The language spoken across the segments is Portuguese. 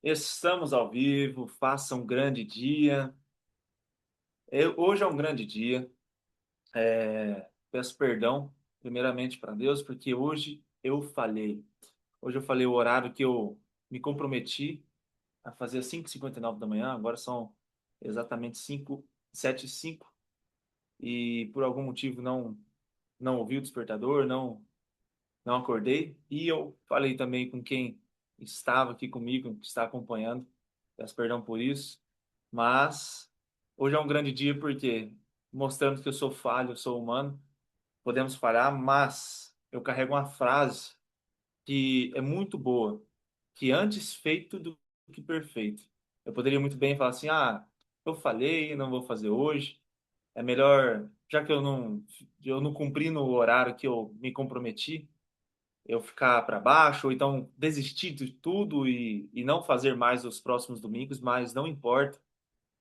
Estamos ao vivo, faça um grande dia. Hoje é um grande dia. Peço perdão, primeiramente, para Deus, porque hoje eu falhei. Hoje eu falei o horário que eu me comprometi a fazer às 5h59 da manhã. Agora são exatamente 7h05 e por algum motivo não ouvi o despertador, não acordei. E eu falei também com quem estava aqui comigo, que está acompanhando. Peço perdão por isso. Mas hoje é um grande dia porque mostrando que eu sou falho, eu sou humano, podemos falhar, mas eu carrego uma frase que é muito boa, que antes feito do que perfeito. Eu poderia muito bem falar assim: "Ah, eu falhei, não vou fazer hoje. É melhor, já que eu não cumpri no horário que eu me comprometi, eu ficar para baixo, ou então desistir de tudo e não fazer mais os próximos domingos", mas não importa.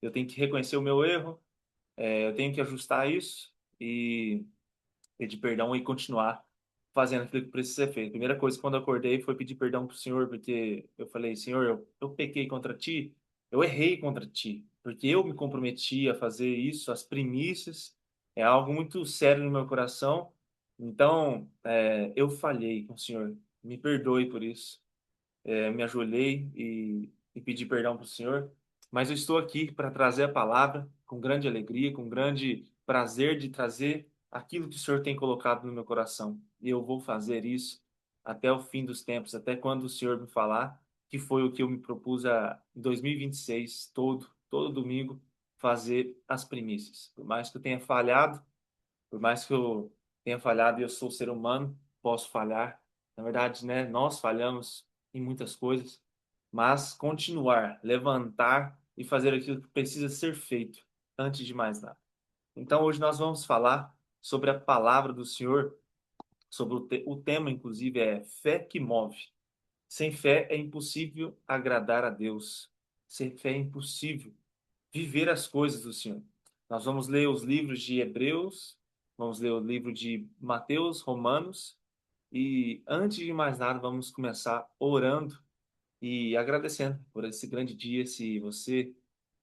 Eu tenho que reconhecer o meu erro, eu tenho que ajustar isso e pedir perdão e continuar fazendo aquilo que precisa ser feito. A primeira coisa quando eu acordei foi pedir perdão para o Senhor, porque eu falei: "Senhor, eu pequei contra ti, eu errei contra ti, porque eu me comprometi a fazer isso, as primícias, é algo muito sério no meu coração. Então, eu falhei com o Senhor, me perdoe por isso". Me ajoelhei e pedi perdão para o Senhor, mas eu estou aqui para trazer a palavra com grande alegria, com grande prazer de trazer aquilo que o Senhor tem colocado no meu coração. E eu vou fazer isso até o fim dos tempos, até quando o Senhor me falar, que foi o que eu me propus em 2026, todo domingo, fazer as primícias. Por mais que eu tenha falhado, por mais que eu tenha falhado e eu sou ser humano, posso falhar. Na verdade, né, nós falhamos em muitas coisas, mas continuar, levantar e fazer aquilo que precisa ser feito antes de mais nada. Então, hoje nós vamos falar sobre a palavra do Senhor, sobre o tema, inclusive, é fé que move. Sem fé é impossível agradar a Deus. Sem fé é impossível viver as coisas do Senhor. Nós vamos ler os livros de Hebreus, vamos ler o livro de Mateus, Romanos, e antes de mais nada, vamos começar orando e agradecendo por esse grande dia. Se você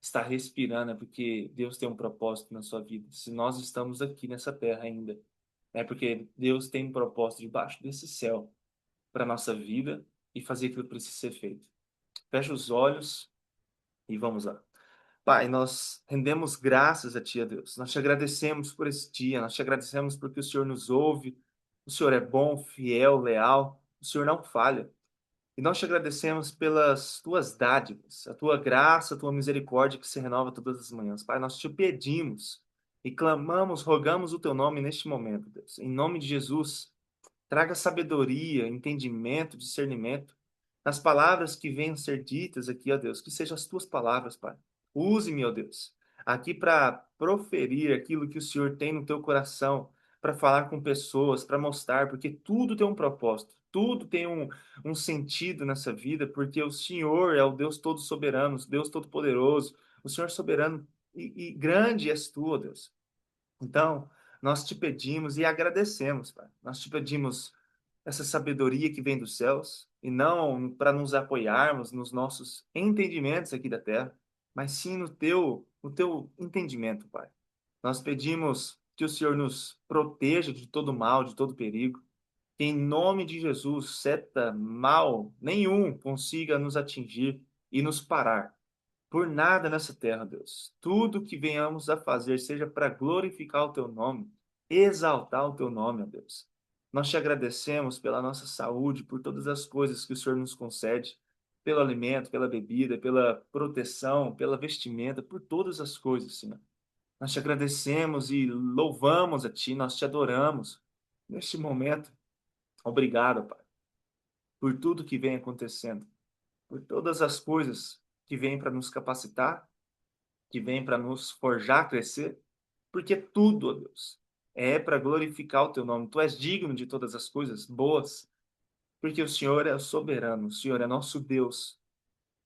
está respirando, é porque Deus tem um propósito na sua vida. Se nós estamos aqui nessa terra ainda, é porque Deus tem um propósito debaixo desse céu para a nossa vida e fazer aquilo que precisa ser feito. Feche os olhos e vamos lá. Pai, nós rendemos graças a Ti, a Deus. Nós te agradecemos por esse dia, nós te agradecemos porque o Senhor nos ouve, o Senhor é bom, fiel, leal, o Senhor não falha. E nós te agradecemos pelas Tuas dádivas, a Tua graça, a Tua misericórdia que se renova todas as manhãs. Pai, nós te pedimos e clamamos, rogamos o Teu nome neste momento, Deus. Em nome de Jesus, traga sabedoria, entendimento, discernimento nas palavras que venham ser ditas aqui, ó Deus, que sejam as tuas palavras, Pai. Use-me, ó Deus, aqui para proferir aquilo que o Senhor tem no teu coração, para falar com pessoas, para mostrar, porque tudo tem um propósito, tudo tem um sentido nessa vida, porque o Senhor é o Deus todo-soberano, o Deus todo-poderoso, o Senhor soberano e grande és tu, ó Deus. Então, nós te pedimos e agradecemos, Pai. Nós te pedimos essa sabedoria que vem dos céus e não para nos apoiarmos nos nossos entendimentos aqui da terra, mas sim no teu entendimento, Pai. Nós pedimos que o Senhor nos proteja de todo mal, de todo perigo, que em nome de Jesus, seta mal nenhum consiga nos atingir e nos parar por nada nessa terra, Deus. Tudo que venhamos a fazer seja para glorificar o teu nome, exaltar o teu nome, ó Deus. Nós te agradecemos pela nossa saúde, por todas as coisas que o Senhor nos concede, pelo alimento, pela bebida, pela proteção, pela vestimenta, por todas as coisas, Senhor. Nós te agradecemos e louvamos a Ti, nós te adoramos. Neste momento, obrigado, Pai, por tudo que vem acontecendo, por todas as coisas que vêm para nos capacitar, que vem para nos forjar, crescer, porque tudo, ó Deus, é para glorificar o teu nome. Tu és digno de todas as coisas boas, porque o Senhor é soberano, o Senhor é nosso Deus,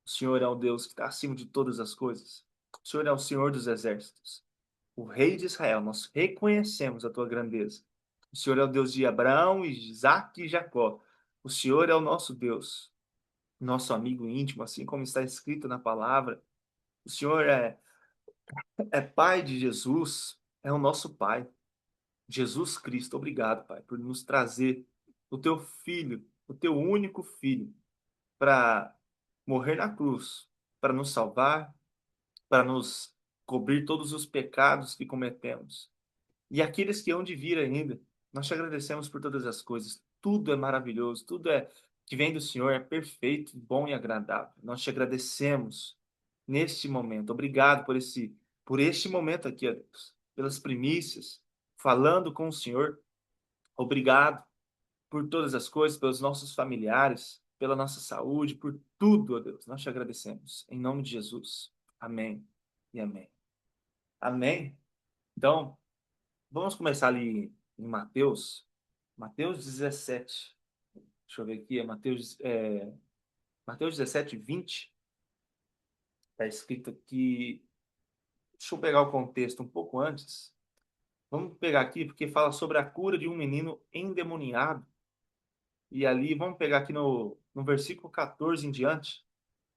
o Senhor é o Deus que está acima de todas as coisas, o Senhor é o Senhor dos exércitos, o Rei de Israel. Nós reconhecemos a tua grandeza. O Senhor é o Deus de Abraão, Isaque e Jacó. O Senhor é o nosso Deus. nosso amigo íntimo, assim como está escrito na palavra. O Senhor é Pai de Jesus, é o nosso Pai. Jesus Cristo, obrigado, Pai, por nos trazer o teu filho, o teu único filho, para morrer na cruz, para nos salvar, para nos cobrir todos os pecados que cometemos. E aqueles que hão de vir ainda, nós te agradecemos por todas as coisas. Tudo é maravilhoso, tudo é que vem do Senhor é perfeito, bom e agradável. Nós te agradecemos neste momento. Obrigado por este momento aqui, ó Deus, pelas primícias, falando com o Senhor. Obrigado por todas as coisas, pelos nossos familiares, pela nossa saúde, por tudo, ó Deus. Nós te agradecemos. Em nome de Jesus. Amém e amém. Amém. Então, vamos começar ali em Mateus. Mateus 17. Deixa eu ver aqui. Mateus 17, 20. Está escrito aqui. Deixa eu pegar o contexto um pouco antes. Vamos pegar aqui, porque fala sobre a cura de um menino endemoniado. E ali, vamos pegar aqui no versículo 14 em diante,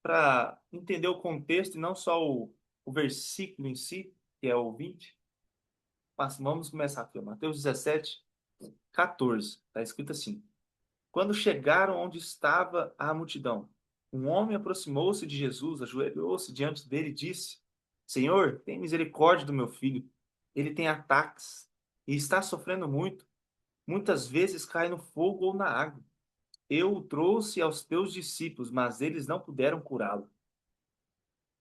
para entender o contexto e não só o versículo em si, que é o 20. Mas vamos começar aqui, ó. Mateus 17, 14. Está escrito assim: Quando chegaram onde estava a multidão, um homem aproximou-se de Jesus, ajoelhou-se diante dele e disse: Senhor, tem misericórdia do meu filho. Ele tem ataques e está sofrendo muito. Muitas vezes cai no fogo ou na água. Eu o trouxe aos teus discípulos, mas eles não puderam curá-lo.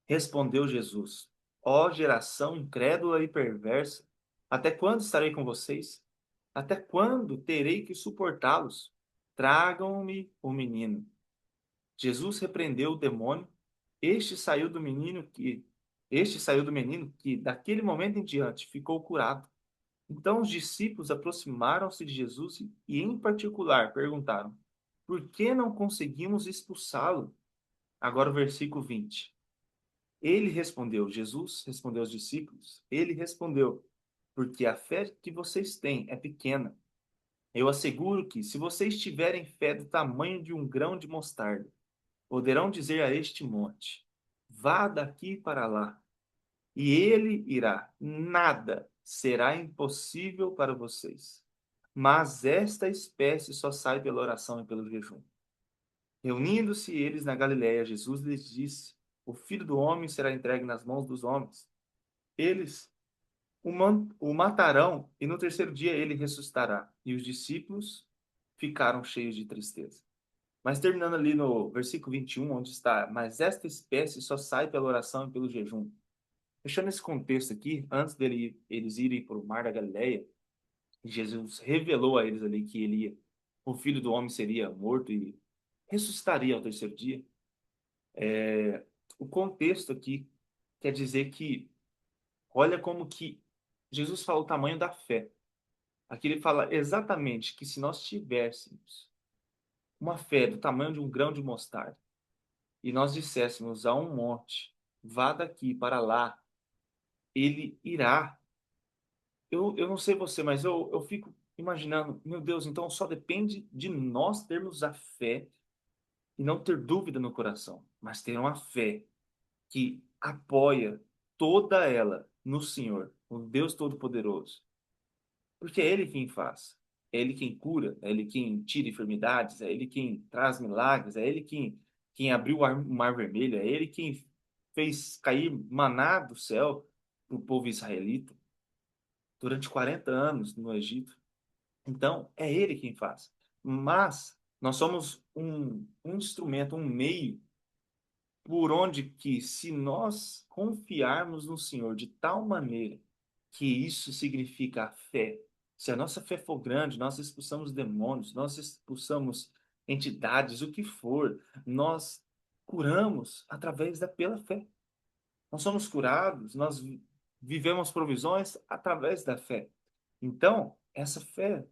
Respondeu Jesus: Ó geração incrédula e perversa, até quando estarei com vocês? Até quando terei que suportá-los? Tragam-me o menino. Jesus repreendeu o demônio. Este saiu do menino que este saiu do menino que daquele momento em diante ficou curado. Então os discípulos aproximaram-se de Jesus e em particular perguntaram: Por que não conseguimos expulsá-lo? Agora o versículo 20. Ele respondeu, Jesus respondeu aos discípulos, ele respondeu, porque a fé que vocês têm é pequena. Eu asseguro que, se vocês tiverem fé do tamanho de um grão de mostarda, poderão dizer a este monte: vá daqui para lá, e ele irá. Nada será impossível para vocês. Mas esta espécie só sai pela oração e pelo jejum. Reunindo-se eles na Galiléia, Jesus lhes disse: O filho do homem será entregue nas mãos dos homens. Eles o matarão, e no terceiro dia ele ressuscitará. E os discípulos ficaram cheios de tristeza. Mas terminando ali no versículo 21, onde está: Mas esta espécie só sai pela oração e pelo jejum. Fechando esse contexto aqui, antes eles irem para o mar da Galileia, Jesus revelou a eles ali que o filho do homem seria morto e ressuscitaria ao terceiro dia. O contexto aqui quer dizer que, olha como que Jesus fala o tamanho da fé. Aqui ele fala exatamente que se nós tivéssemos uma fé do tamanho de um grão de mostarda e nós disséssemos a um monte, vá daqui para lá, ele irá. Eu não sei você, mas eu fico imaginando, meu Deus, então só depende de nós termos a fé e não ter dúvida no coração, mas ter uma fé que apoia toda ela no Senhor, o Deus Todo-Poderoso. Porque é Ele quem faz, é Ele quem cura, é Ele quem tira enfermidades, é Ele quem traz milagres, é Ele quem abriu o mar vermelho, é Ele quem fez cair maná do céu para o povo israelita durante 40 anos no Egito. Então, é Ele quem faz. Mas nós somos um instrumento, um meio por onde que, se nós confiarmos no Senhor de tal maneira que isso significa a fé, se a nossa fé for grande, nós expulsamos demônios, nós expulsamos entidades, o que for, nós curamos pela fé. Nós somos curados, nós vivemos provisões através da fé. Então, essa fé,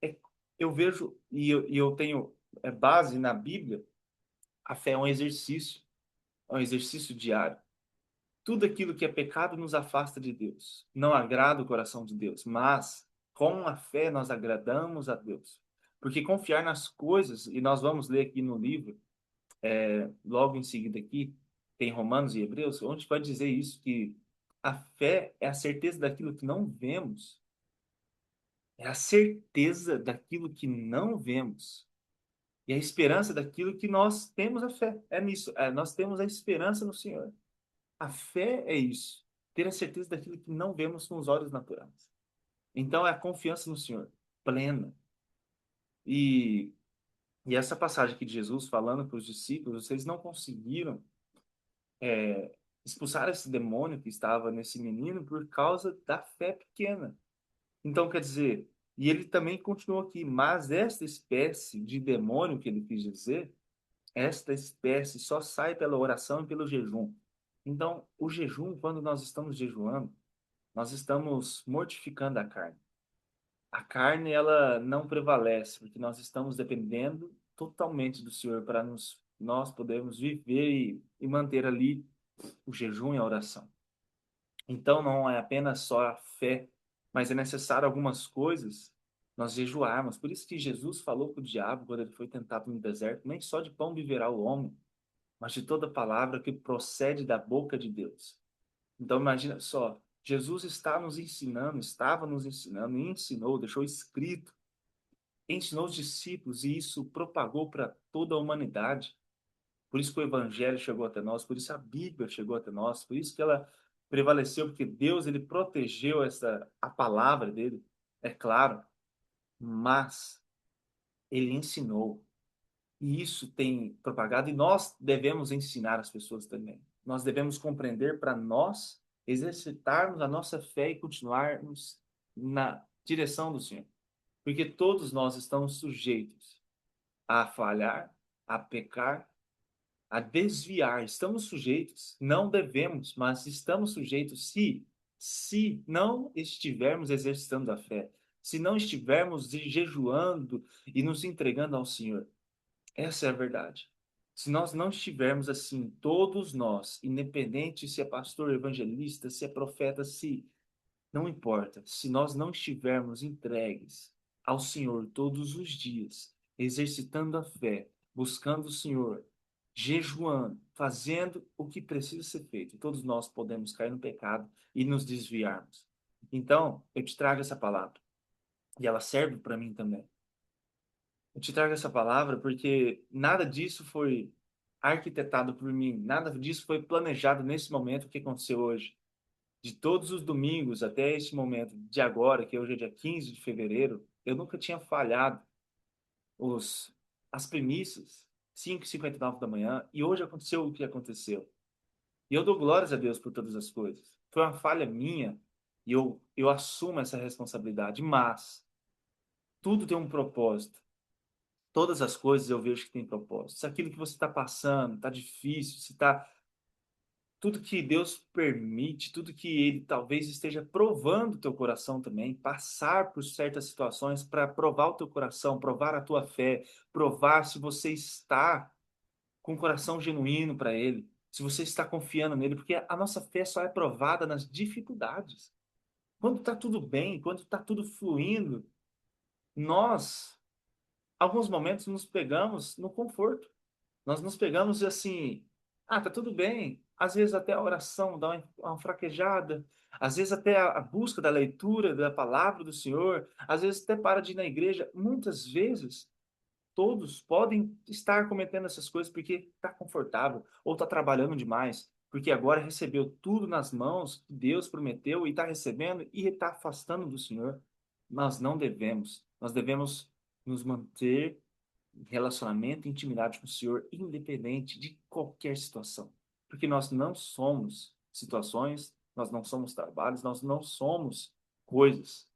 é, eu vejo, e eu tenho base na Bíblia, a fé é um exercício diário. Tudo aquilo que é pecado nos afasta de Deus, não agrada o coração de Deus, mas com a fé nós agradamos a Deus. Porque confiar nas coisas, e nós vamos ler aqui no livro, logo em seguida aqui, tem Romanos e Hebreus, onde vai dizer isso, que a fé é a certeza daquilo que não vemos, é a certeza daquilo que não vemos, e a esperança daquilo que nós temos a fé. É nisso, nós temos a esperança no Senhor. A fé é isso, ter a certeza daquilo que não vemos com os olhos naturais. Então é a confiança no Senhor, plena. E, e essa passagem aqui de Jesus falando para os discípulos, vocês não conseguiram expulsar esse demônio que estava nesse menino por causa da fé pequena. Então, quer dizer, e ele também continuou aqui, mas esta espécie de demônio que ele quis dizer, esta espécie só sai pela oração e pelo jejum. Então, o jejum, quando nós estamos jejuando, nós estamos mortificando a carne. A carne, ela não prevalece, porque nós estamos dependendo totalmente do Senhor para nós podermos viver e manter ali o jejum e a oração. Então, não é apenas só a fé, mas é necessário algumas coisas nós jejuarmos. Por isso que Jesus falou com o diabo, quando ele foi tentado no deserto, nem só de pão viverá o homem, mas de toda palavra que procede da boca de Deus. Então, imagina só, Jesus está nos ensinando, estava nos ensinando, e ensinou, deixou escrito, ensinou os discípulos, e isso propagou para toda a humanidade. Por isso que o Evangelho chegou até nós, por isso a Bíblia chegou até nós, por isso que ela prevaleceu, porque Deus ele protegeu a palavra dele, é claro, mas ele ensinou. E isso tem propagado, e nós devemos ensinar as pessoas também. Nós devemos compreender para nós exercitarmos a nossa fé e continuarmos na direção do Senhor. Porque todos nós estamos sujeitos a falhar, a pecar, a desviar. Estamos sujeitos, não devemos, mas estamos sujeitos se não estivermos exercitando a fé, se não estivermos jejuando e nos entregando ao Senhor. Essa é a verdade. Se nós não estivermos assim, todos nós, independente se é pastor, evangelista, se é profeta, se não importa, se nós não estivermos entregues ao Senhor todos os dias, exercitando a fé, buscando o Senhor, jejuando, fazendo o que precisa ser feito, todos nós podemos cair no pecado e nos desviarmos. Então, eu te trago essa palavra, e ela serve para mim também. Eu te trago essa palavra porque nada disso foi arquitetado por mim, nada disso foi planejado nesse momento que aconteceu hoje. De todos os domingos até esse momento de agora, que hoje é dia 15 de fevereiro, eu nunca tinha falhado os, as premissas, 5h59 da manhã, e hoje aconteceu o que aconteceu. E eu dou glórias a Deus por todas as coisas. Foi uma falha minha e eu assumo essa responsabilidade, mas tudo tem um propósito. Todas as coisas eu vejo que tem propósito. Se aquilo que você está passando está difícil, se está tudo que Deus permite, tudo que Ele talvez esteja provando o teu coração também, passar por certas situações para provar o teu coração, provar a tua fé, provar se você está com o coração genuíno para Ele, se você está confiando nele, porque a nossa fé só é provada nas dificuldades. Quando está tudo bem, quando está tudo fluindo, nós, alguns momentos, nos pegamos no conforto. Nós nos pegamos assim, tá tudo bem. Às vezes até a oração dá uma fraquejada, às vezes até a busca da leitura da palavra do Senhor, às vezes até para de ir na igreja. Muitas vezes, todos podem estar cometendo essas coisas porque está confortável ou está trabalhando demais, porque agora recebeu tudo nas mãos que Deus prometeu e está recebendo e está afastando do Senhor. Nós devemos nos manter relacionamento e intimidade com o Senhor, independente de qualquer situação. Porque nós não somos situações, nós não somos trabalhos, nós não somos coisas.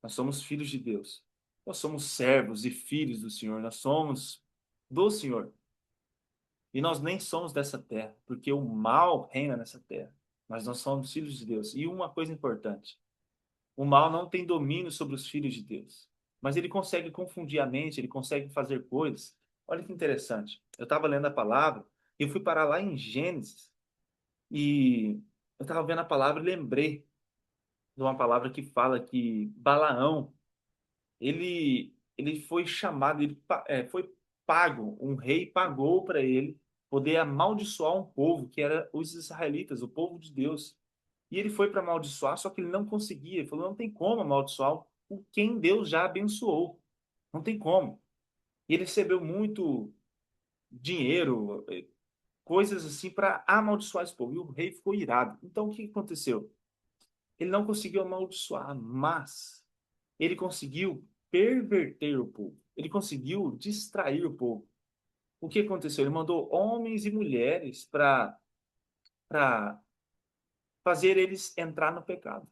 Nós somos filhos de Deus. Nós somos servos e filhos do Senhor. Nós somos do Senhor. E nós nem somos dessa terra, porque o mal reina nessa terra. Mas nós somos filhos de Deus. E uma coisa importante: o mal não tem domínio sobre os filhos de Deus, mas ele consegue confundir a mente, ele consegue fazer coisas. Olha que interessante. Eu estava lendo a palavra e eu fui parar lá em Gênesis e eu estava vendo a palavra e lembrei de uma palavra que fala que Balaão, ele foi chamado, foi pago, um rei pagou para ele poder amaldiçoar um povo que era os israelitas, o povo de Deus. E ele foi para amaldiçoar, só que ele não conseguia. Ele falou: não tem como amaldiçoar o quem Deus já abençoou. Não tem como. E ele recebeu muito dinheiro, coisas assim para amaldiçoar esse povo. E o rei ficou irado. Então o que aconteceu? Ele não conseguiu amaldiçoar, mas ele conseguiu perverter o povo. Ele conseguiu distrair o povo. O que aconteceu? Ele mandou homens e mulheres para fazer eles entrar no pecado.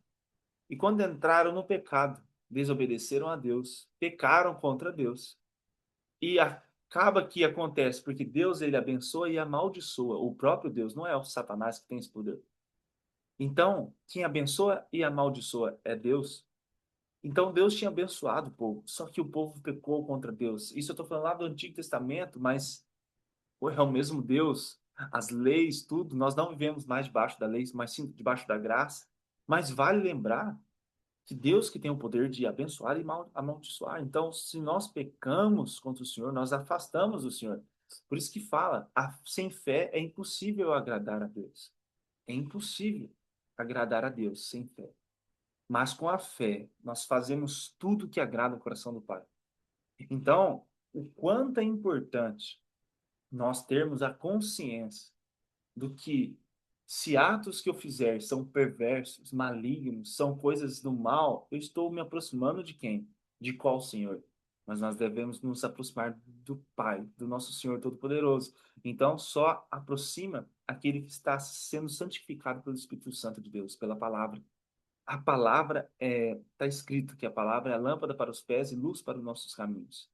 E quando entraram no pecado, desobedeceram a Deus, pecaram contra Deus. E acaba que acontece, porque Deus ele abençoa e amaldiçoa. O próprio Deus, não é o Satanás que tem esse poder. Então, quem abençoa e amaldiçoa é Deus. Então, Deus tinha abençoado o povo, só que o povo pecou contra Deus. Isso eu estou falando lá do Antigo Testamento, mas pô, é o mesmo Deus. As leis, tudo, nós não vivemos mais debaixo da lei, mas sim debaixo da graça. Mas vale lembrar que Deus que tem o poder de abençoar e amaldiçoar. Então, se nós pecamos contra o Senhor, nós afastamos o Senhor. Por isso que fala, sem fé é impossível agradar a Deus. É impossível agradar a Deus sem fé. Mas com a fé, nós fazemos tudo que agrada o coração do Pai. Então, o quanto é importante nós termos a consciência do que, se atos que eu fizer são perversos, malignos, são coisas do mal, eu estou me aproximando de quem? De qual Senhor? Mas nós devemos nos aproximar do Pai, do nosso Senhor Todo-Poderoso. Então, só aproxima aquele que está sendo santificado pelo Espírito Santo de Deus, pela palavra. A palavra está escrito que a palavra é a lâmpada para os pés e luz para os nossos caminhos.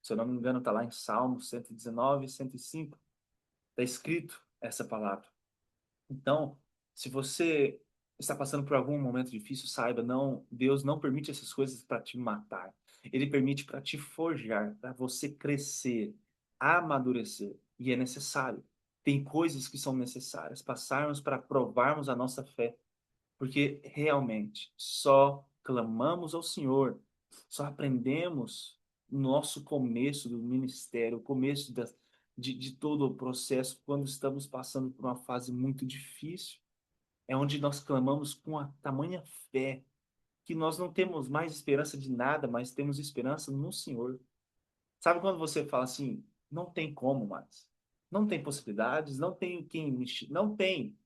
Se eu não me engano, está lá em Salmos 119, 105. Está escrito essa palavra. Então, se você está passando por algum momento difícil, saiba, não, Deus não permite essas coisas para te matar. Ele permite para te forjar, para você crescer, amadurecer. E é necessário. Tem coisas que são necessárias passarmos para provarmos a nossa fé, porque realmente só clamamos ao Senhor, só aprendemos no nosso começo do ministério, o começo de todo o processo, quando estamos passando por uma fase muito difícil. É onde nós clamamos com a tamanha fé que nós não temos mais esperança de nada, mas temos esperança no Senhor. Sabe quando você fala assim, não tem como mais, não tem possibilidades, não tem quem me... não tem.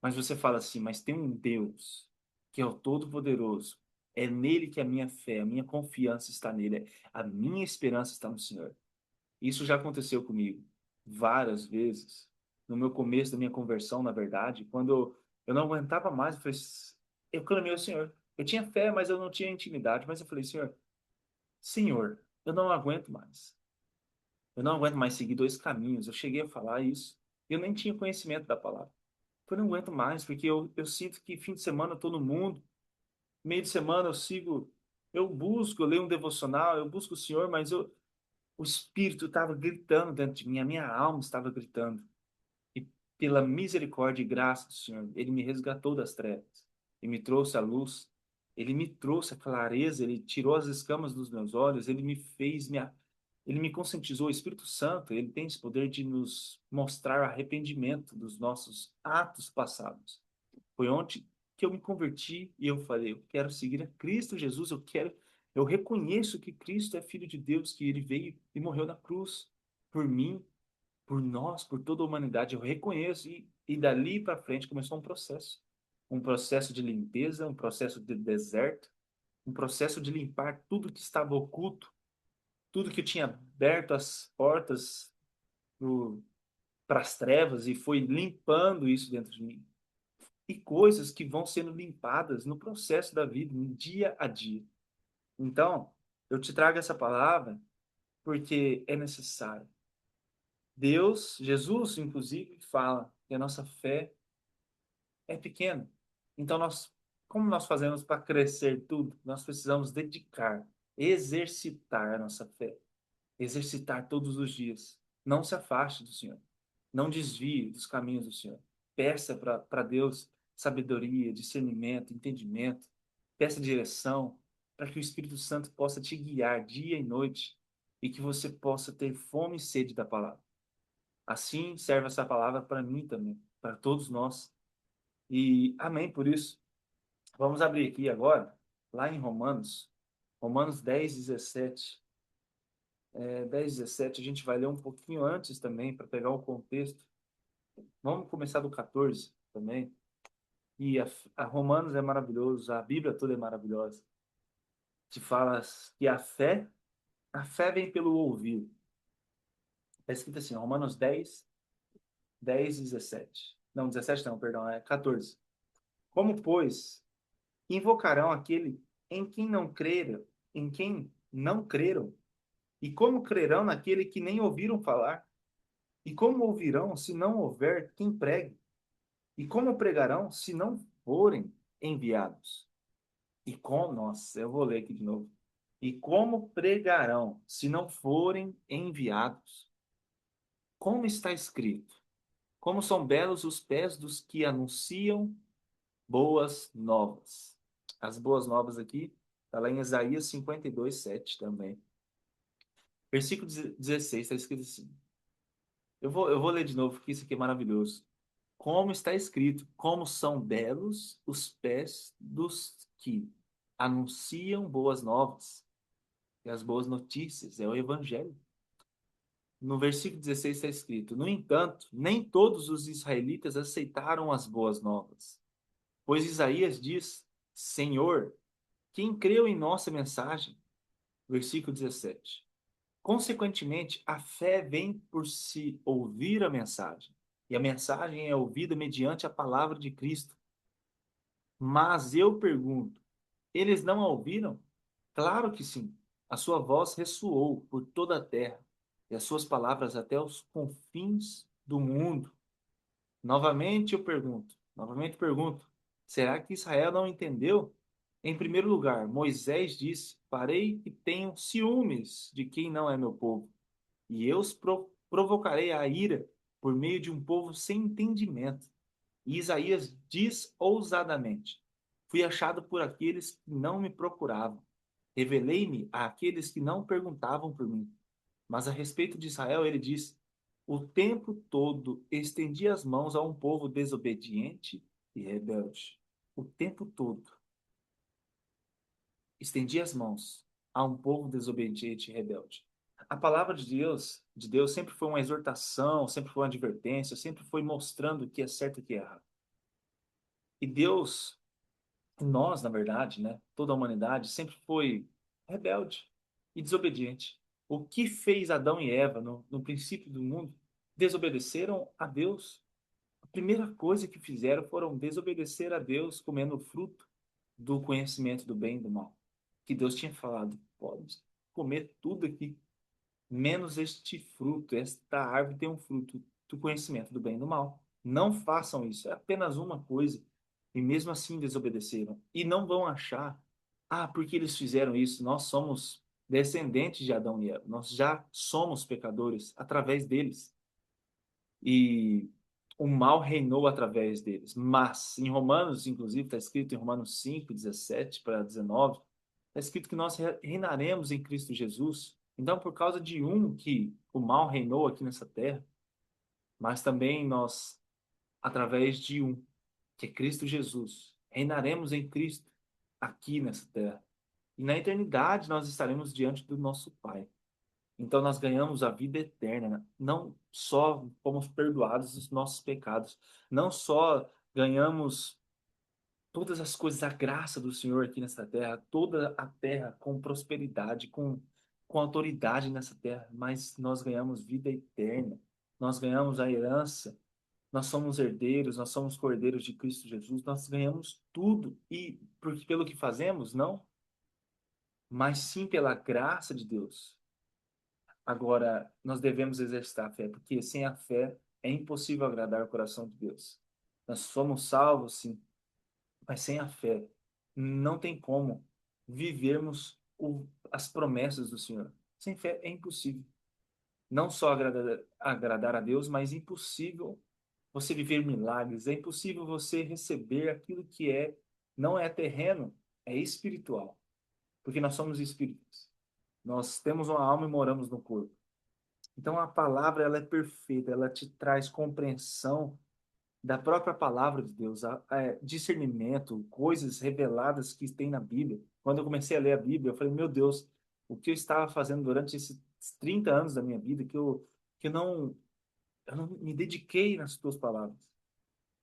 Mas você fala assim, mas tem um Deus que é o Todo-Poderoso. É nele que a minha fé, a minha confiança está nele. A minha esperança está no Senhor. Isso já aconteceu comigo várias vezes. No meu começo da minha conversão, na verdade, quando eu não aguentava mais, eu clamei ao Senhor. Eu tinha fé, mas eu não tinha intimidade. Mas eu falei, Senhor, eu não aguento mais. Eu não aguento mais seguir dois caminhos. Eu cheguei a falar isso. Eu nem tinha conhecimento da palavra. Eu não aguento mais, porque eu sinto que fim de semana eu estou no mundo, meio de semana eu sigo, eu busco, eu leio um devocional, eu busco o Senhor, mas o Espírito estava gritando dentro de mim, a minha alma estava gritando. E pela misericórdia e graça do Senhor, Ele me resgatou das trevas e me trouxe a luz. Ele me trouxe a clareza, Ele tirou as escamas dos meus olhos, Ele me fez, Ele me conscientizou. O Espírito Santo, Ele tem esse poder de nos mostrar arrependimento dos nossos atos passados. Foi ontem que eu me converti e eu falei, eu quero seguir a Cristo Jesus, eu reconheço que Cristo é Filho de Deus, que Ele veio e morreu na cruz por mim, por nós, por toda a humanidade. Eu reconheço e dali para frente começou um processo de limpeza, um processo de deserto, um processo de limpar tudo que estava oculto, tudo que eu tinha aberto as portas para as trevas e foi limpando isso dentro de mim e coisas que vão sendo limpadas no processo da vida, no dia a dia. Então, eu te trago essa palavra porque é necessário. Deus, Jesus, inclusive, fala que a nossa fé é pequena. Então, como nós fazemos para crescer tudo? Nós precisamos dedicar, exercitar a nossa fé, exercitar todos os dias. Não se afaste do Senhor. Não desvie dos caminhos do Senhor. Peça para Deus sabedoria, discernimento, entendimento. Peça direção para que o Espírito Santo possa te guiar dia e noite e que você possa ter fome e sede da palavra. Assim serve essa palavra para mim também, para todos nós. E amém por isso. Vamos abrir aqui agora, lá em Romanos, Romanos 10, 17. 10, 17, a gente vai ler um pouquinho antes também, para pegar o contexto. Vamos começar do 14 também. E a Romanos é maravilhoso, a Bíblia toda é maravilhosa. Te fala que a fé vem pelo ouvir. Está escrito assim, Romanos 10, 10 e 17. Não, 17 não, perdão, é 14. Como, pois, invocarão aquele em quem não creram? E como crerão naquele que nem ouviram falar? E como ouvirão se não houver quem pregue? E como pregarão se não forem enviados? Nossa, eu vou ler aqui de novo. E como pregarão se não forem enviados? Como está escrito? Como são belos os pés dos que anunciam boas novas. As boas novas aqui, está lá em Isaías 52, 7 também. Versículo 16, está escrito assim. Eu vou ler de novo, porque isso aqui é maravilhoso. Como está escrito, como são belos os pés dos que anunciam boas novas. E as boas notícias, é o evangelho. No versículo 16 está escrito: No entanto, nem todos os israelitas aceitaram as boas novas. Pois Isaías diz: Senhor, quem creu em nossa mensagem? Versículo 17. Consequentemente, a fé vem por se ouvir a mensagem, e a mensagem é ouvida mediante a palavra de Cristo. Mas eu pergunto: eles não a ouviram? Claro que sim. A sua voz ressoou por toda a terra, e as suas palavras até os confins do mundo. Novamente pergunto, será que Israel não entendeu? Em primeiro lugar, Moisés disse: Farei que tenham ciúmes de quem não é meu povo, e eu os provocarei a ira por meio de um povo sem entendimento. E Isaías diz ousadamente: Fui achado por aqueles que não me procuravam. Revelei-me àqueles que não perguntavam por mim. Mas a respeito de Israel, ele diz: O tempo todo estendi as mãos a um povo desobediente e rebelde. O tempo todo estendi as mãos a um povo desobediente e rebelde. A palavra de Deus sempre foi uma exortação, sempre foi uma advertência, sempre foi mostrando o que é certo e o que é errado. E Deus, nós, na verdade, né, toda a humanidade sempre foi rebelde e desobediente. O que fez Adão e Eva no princípio do mundo? Desobedeceram a Deus. A primeira coisa que fizeram foram desobedecer a Deus, comendo o fruto do conhecimento do bem e do mal. Que Deus tinha falado: pode comer tudo aqui, menos este fruto. Esta árvore tem um fruto do conhecimento do bem e do mal. Não façam isso, é apenas uma coisa. E mesmo assim desobedeceram. E não vão achar: porque eles fizeram isso, nós somos descendentes de Adão e Eva, nós já somos pecadores através deles. E o mal reinou através deles. Mas, em Romanos, inclusive, está escrito em Romanos 5, 17 para 19, está escrito que nós reinaremos em Cristo Jesus. Então, por causa de um que o mal reinou aqui nessa terra, mas também nós, através de um, que é Cristo Jesus, reinaremos em Cristo aqui nessa terra. E na eternidade nós estaremos diante do nosso Pai. Então nós ganhamos a vida eterna, né? Não só fomos perdoados dos nossos pecados, não só ganhamos todas as coisas, a graça do Senhor aqui nessa terra, toda a terra com prosperidade, com autoridade nessa terra, mas nós ganhamos vida eterna, nós ganhamos a herança, nós somos herdeiros, nós somos cordeiros de Cristo Jesus, nós ganhamos tudo, e porque pelo que fazemos, não, mas sim pela graça de Deus. Agora, nós devemos exercitar a fé, porque sem a fé é impossível agradar o coração de Deus. Nós somos salvos, sim, mas sem a fé não tem como vivermos as promessas do Senhor. Sem fé é impossível. Não só agradar a Deus, mas impossível você viver milagres, é impossível você receber aquilo que não é terreno, é espiritual, porque nós somos espíritos. Nós temos uma alma e moramos no corpo. Então a palavra ela é perfeita, ela te traz compreensão da própria palavra de Deus, discernimento, coisas reveladas que tem na Bíblia. Quando eu comecei a ler a Bíblia, eu falei, meu Deus, o que eu estava fazendo durante esses 30 anos da minha vida que eu não me dediquei nas tuas palavras.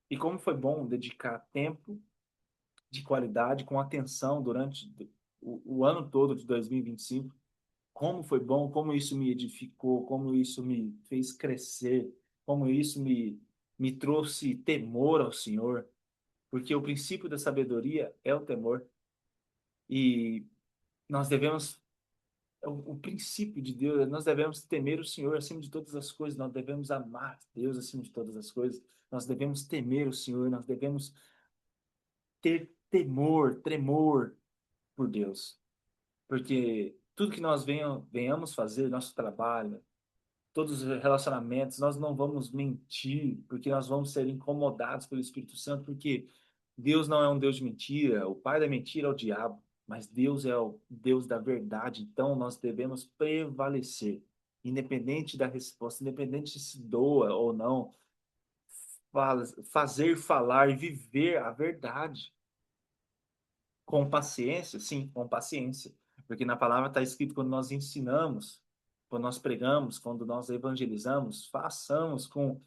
E como foi bom dedicar tempo de qualidade, com atenção durante o ano todo de 2025. Como foi bom, como isso me edificou, como isso me fez crescer, como isso me trouxe temor ao Senhor, porque o princípio da sabedoria é o temor. E nós devemos, o princípio de Deus, nós devemos temer o Senhor acima de todas as coisas, nós devemos amar Deus acima de todas as coisas, nós devemos temer o Senhor, nós devemos ter temor, tremor por Deus. Porque tudo que nós venhamos fazer, nosso trabalho, todos os relacionamentos, nós não vamos mentir, porque nós vamos ser incomodados pelo Espírito Santo, porque Deus não é um Deus de mentira, o pai da mentira é o diabo, mas Deus é o Deus da verdade, então nós devemos prevalecer, independente da resposta, independente se doa ou não, fazer, falar e viver a verdade. Com paciência, sim, com paciência. Porque na palavra está escrito quando nós ensinamos, quando nós pregamos, quando nós evangelizamos, façamos com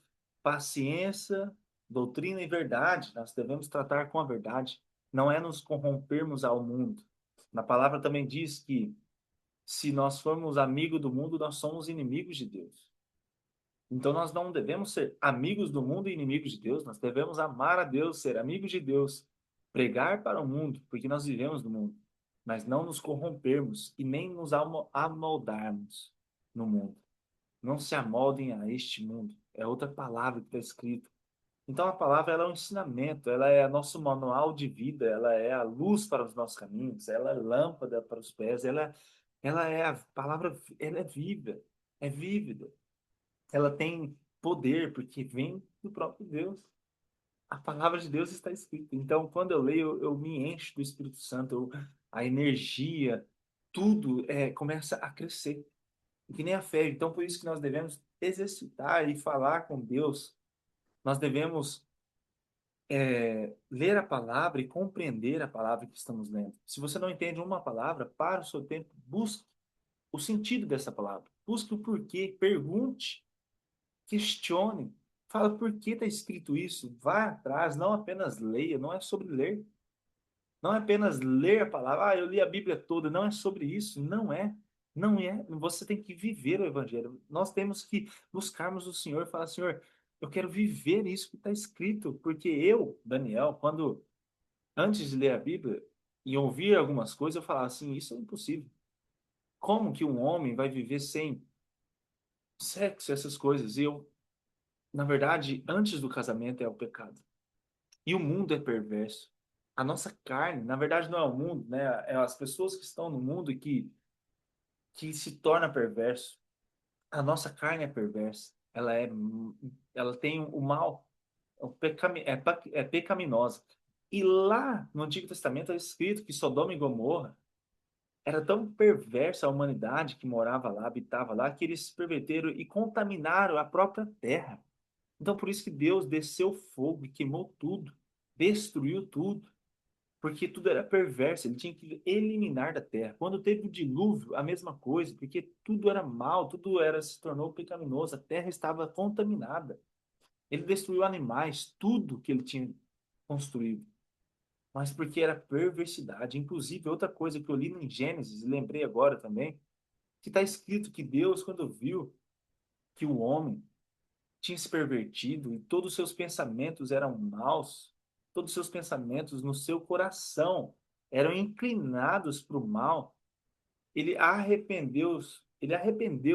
paciência, doutrina e verdade. Nós devemos tratar com a verdade. Não é nos corrompermos ao mundo. Na palavra também diz que se nós formos amigos do mundo, nós somos inimigos de Deus. Então nós não devemos ser amigos do mundo e inimigos de Deus, nós devemos amar a Deus, ser amigos de Deus, pregar para o mundo, porque nós vivemos no mundo, mas não nos corrompermos e nem nos amoldarmos no mundo. Não se amoldem a este mundo. É outra palavra que está escrito. Então a palavra ela é um ensinamento, ela é nosso manual de vida, ela é a luz para os nossos caminhos, ela é lâmpada para os pés, ela é a palavra, ela é viva, é vívida, ela tem poder, porque vem do próprio Deus. A palavra de Deus está escrita. Então, quando eu leio, eu me encho do Espírito Santo, a energia, tudo começa a crescer. E que nem a fé. Então, por isso que nós devemos exercitar e falar com Deus. Nós devemos ler a palavra e compreender a palavra que estamos lendo. Se você não entende uma palavra, para o seu tempo, busque o sentido dessa palavra. Busque o porquê, pergunte. Questione, fala por que está escrito isso, vá atrás, não apenas leia, não é sobre ler, não é apenas ler a palavra, eu li a Bíblia toda, não é sobre isso, não é, você tem que viver o Evangelho, nós temos que buscarmos o Senhor e falar, Senhor, eu quero viver isso que está escrito, porque eu, Daniel, antes de ler a Bíblia e ouvir algumas coisas, eu falava assim, isso é impossível, como que um homem vai viver sem sexo, essas coisas, e eu na verdade, antes do casamento é o pecado. E o mundo é perverso. A nossa carne, na verdade, não é o mundo, né? É as pessoas que estão no mundo e que se torna perverso. A nossa carne é perversa. Ela tem o mal, é pecaminosa. E lá no Antigo Testamento é escrito que Sodoma e Gomorra era tão perversa a humanidade que morava lá, habitava lá, que eles se perverteram e contaminaram a própria terra. Então, por isso que Deus desceu fogo e queimou tudo, destruiu tudo, porque tudo era perverso, ele tinha que eliminar da terra. Quando teve o dilúvio, a mesma coisa, porque tudo era mal, se tornou pecaminoso, a terra estava contaminada. Ele destruiu animais, tudo que ele tinha construído, mas porque era perversidade. Inclusive, outra coisa que eu li em Gênesis, e lembrei agora também, que está escrito que Deus, quando viu que o homem tinha se pervertido e todos os seus pensamentos eram maus, todos os seus pensamentos no seu coração eram inclinados para o mal, ele arrependeu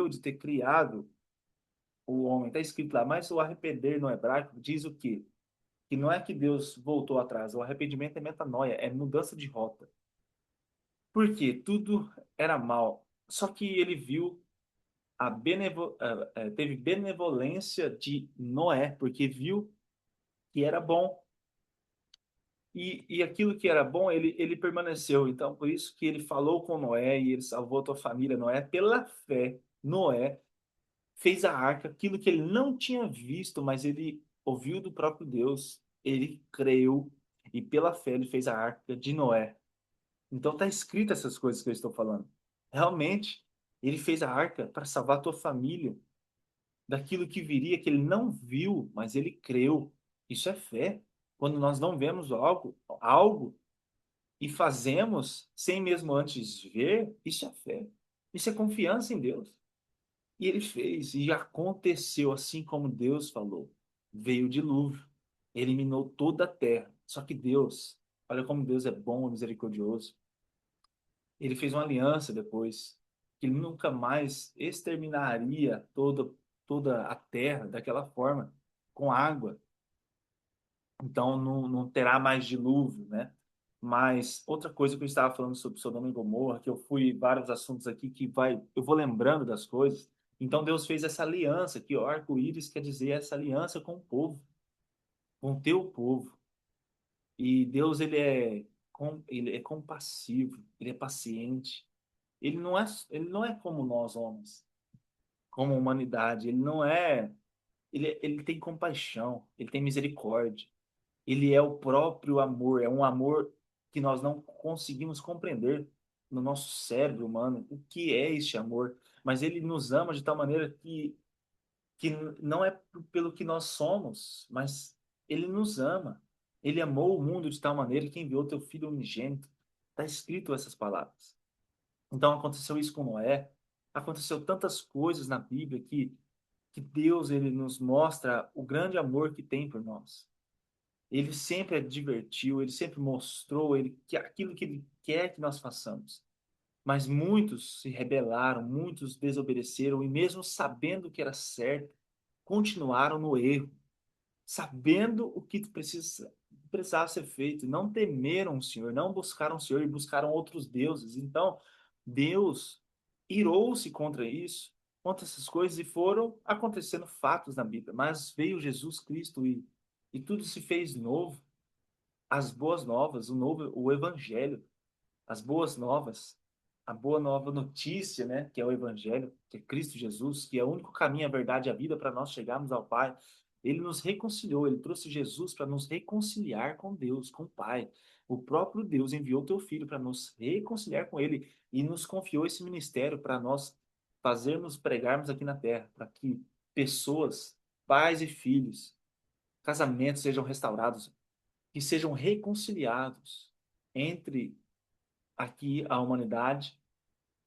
de ter criado o homem. Está escrito lá, mas o arrepender no hebraico diz o quê? Que não é que Deus voltou atrás, o arrependimento é metanoia, é mudança de rota. Por quê? Tudo era mal. Só que ele viu teve benevolência de Noé, porque viu que era bom. E aquilo que era bom, ele permaneceu. Então, por isso que ele falou com Noé e ele salvou a tua família. Noé, pela fé, Noé fez a arca, aquilo que ele não tinha visto, mas ele ouviu do próprio Deus. Ele creu e pela fé ele fez a arca de Noé. Então tá escrito essas coisas que eu estou falando. Realmente, ele fez a arca para salvar a tua família daquilo que viria, que ele não viu, mas ele creu. Isso é fé. Quando nós não vemos algo e fazemos sem mesmo antes ver, isso é fé. Isso é confiança em Deus. E ele fez, e aconteceu assim como Deus falou. Veio o dilúvio, eliminou toda a terra. Só que Deus, olha como Deus é bom e misericordioso. Ele fez uma aliança depois, que ele nunca mais exterminaria toda a terra daquela forma, com água. Então não terá mais dilúvio, né? Mas outra coisa que eu estava falando sobre Sodoma e Gomorra, que eu fui vários assuntos aqui eu vou lembrando das coisas. Então Deus fez essa aliança, que o arco-íris quer dizer essa aliança com o povo, com o teu povo. E Deus ele é compassivo, ele é paciente. Ele não é como nós homens, como humanidade. Ele tem compaixão, ele tem misericórdia. Ele é o próprio amor, é um amor que nós não conseguimos compreender no nosso cérebro humano o que é este amor, mas ele nos ama de tal maneira que não é pelo que nós somos, mas ele nos ama. Ele amou o mundo de tal maneira que enviou teu filho unigênito. Está escrito essas palavras. Então aconteceu isso com Noé, aconteceu tantas coisas na Bíblia que Deus ele nos mostra o grande amor que tem por nós. Ele sempre advertiu, ele sempre mostrou que aquilo que ele quer que nós façamos. Mas muitos se rebelaram, muitos desobedeceram e mesmo sabendo que era certo, continuaram no erro, sabendo o que precisava ser feito, não temeram o Senhor, não buscaram o Senhor e buscaram outros deuses. Então, Deus irou-se contra isso, contra essas coisas e foram acontecendo fatos na Bíblia. Mas veio Jesus Cristo e tudo se fez novo, as boas novas, o evangelho, as boas novas, a boa nova notícia, né, que é o evangelho, que é Cristo Jesus, que é o único caminho, a verdade e a vida para nós chegarmos ao Pai. Ele nos reconciliou, ele trouxe Jesus para nos reconciliar com Deus, com o Pai. O próprio Deus enviou teu filho para nos reconciliar com ele e nos confiou esse ministério para nós fazermos, pregarmos aqui na terra, para que pessoas, pais e filhos, casamentos sejam restaurados, que sejam reconciliados entre aqui a humanidade,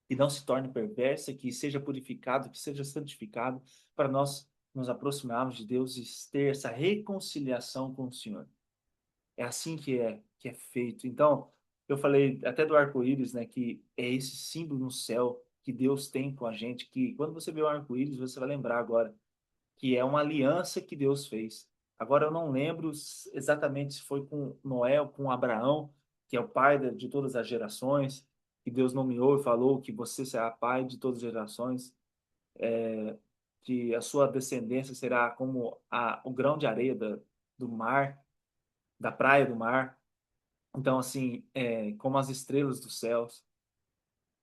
que não se torne perversa, que seja purificado, que seja santificado, para nós nos aproximarmos de Deus e ter essa reconciliação com o Senhor. É assim que é feito. Então, eu falei até do arco-íris, né, que é esse símbolo no céu que Deus tem com a gente, que quando você vê o arco-íris, você vai lembrar agora que é uma aliança que Deus fez. Agora eu não lembro exatamente se foi com Noé ou com Abraão, que é o pai de todas as gerações, que Deus nomeou e falou que você será pai de todas as gerações, que a sua descendência será como o grão de areia do mar, da praia do mar. Então, assim, como as estrelas dos céus.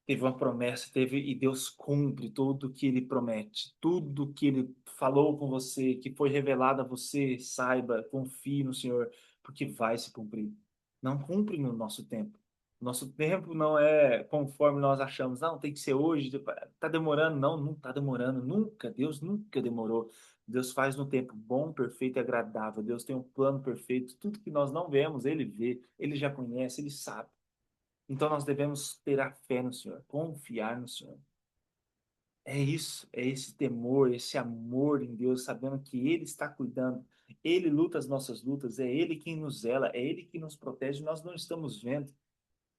Teve uma promessa, e Deus cumpre tudo que ele promete, tudo que ele falou com você, que foi revelado a você, saiba, confie no Senhor, porque vai se cumprir. Não cumpre no nosso tempo. Nosso tempo não é conforme nós achamos, não, tem que ser hoje, tá demorando, não tá demorando, nunca, Deus nunca demorou. Deus faz no tempo bom, perfeito e agradável. Deus tem um plano perfeito, tudo que nós não vemos, ele vê, ele já conhece, ele sabe. Então nós devemos ter a fé no Senhor, confiar no Senhor. É isso, é esse temor, esse amor em Deus, sabendo que Ele está cuidando, Ele luta as nossas lutas, é Ele quem nos zela, é Ele que nos protege, nós não estamos vendo.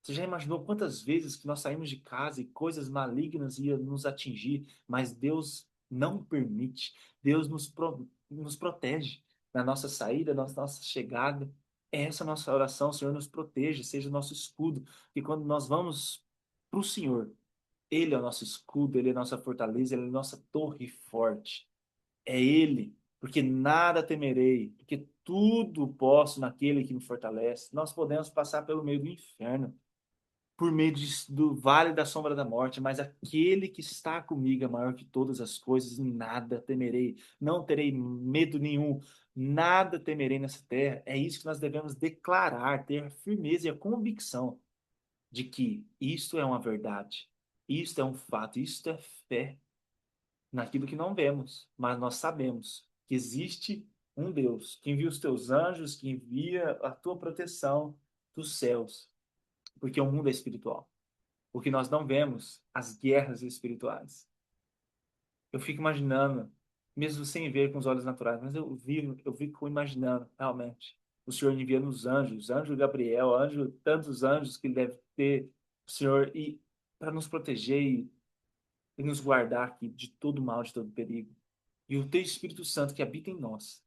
Você já imaginou quantas vezes que nós saímos de casa e coisas malignas iam nos atingir, mas Deus não permite, Deus nos protege na nossa saída, na nossa chegada. É essa a nossa oração, o Senhor nos proteja, seja o nosso escudo, e quando nós vamos para o Senhor, Ele é o nosso escudo, Ele é a nossa fortaleza, Ele é a nossa torre forte. É Ele, porque nada temerei, porque tudo posso naquele que me fortalece. Nós podemos passar pelo meio do inferno, por meio do vale da sombra da morte, mas aquele que está comigo é maior que todas as coisas, e nada temerei, não terei medo nenhum, nada temerei nessa terra. É isso que nós devemos declarar, ter a firmeza e a convicção de que isto é uma verdade, isto é um fato, isto é fé naquilo que não vemos, mas nós sabemos que existe um Deus que envia os teus anjos, que envia a tua proteção dos céus, porque o mundo é espiritual. O que nós não vemos, as guerras espirituais. Eu fico imaginando, mesmo sem ver com os olhos naturais, mas eu fico imaginando, realmente, o Senhor enviando os anjos, anjo Gabriel, anjo, tantos anjos que ele deve ter, o Senhor, e para nos proteger e nos guardar aqui de todo mal, de todo perigo. E o teu Espírito Santo que habita em nós.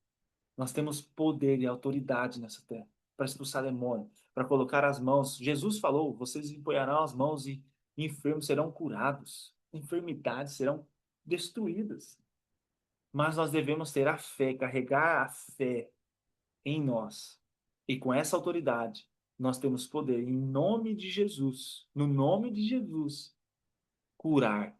Nós temos poder e autoridade nessa terra para expulsar demônio, para colocar as mãos. Jesus falou: vocês empunharão as mãos e enfermos serão curados, enfermidades serão destruídas. Mas nós devemos ter a fé, carregar a fé em nós. E com essa autoridade, nós temos poder, em nome de Jesus, no nome de Jesus, curar,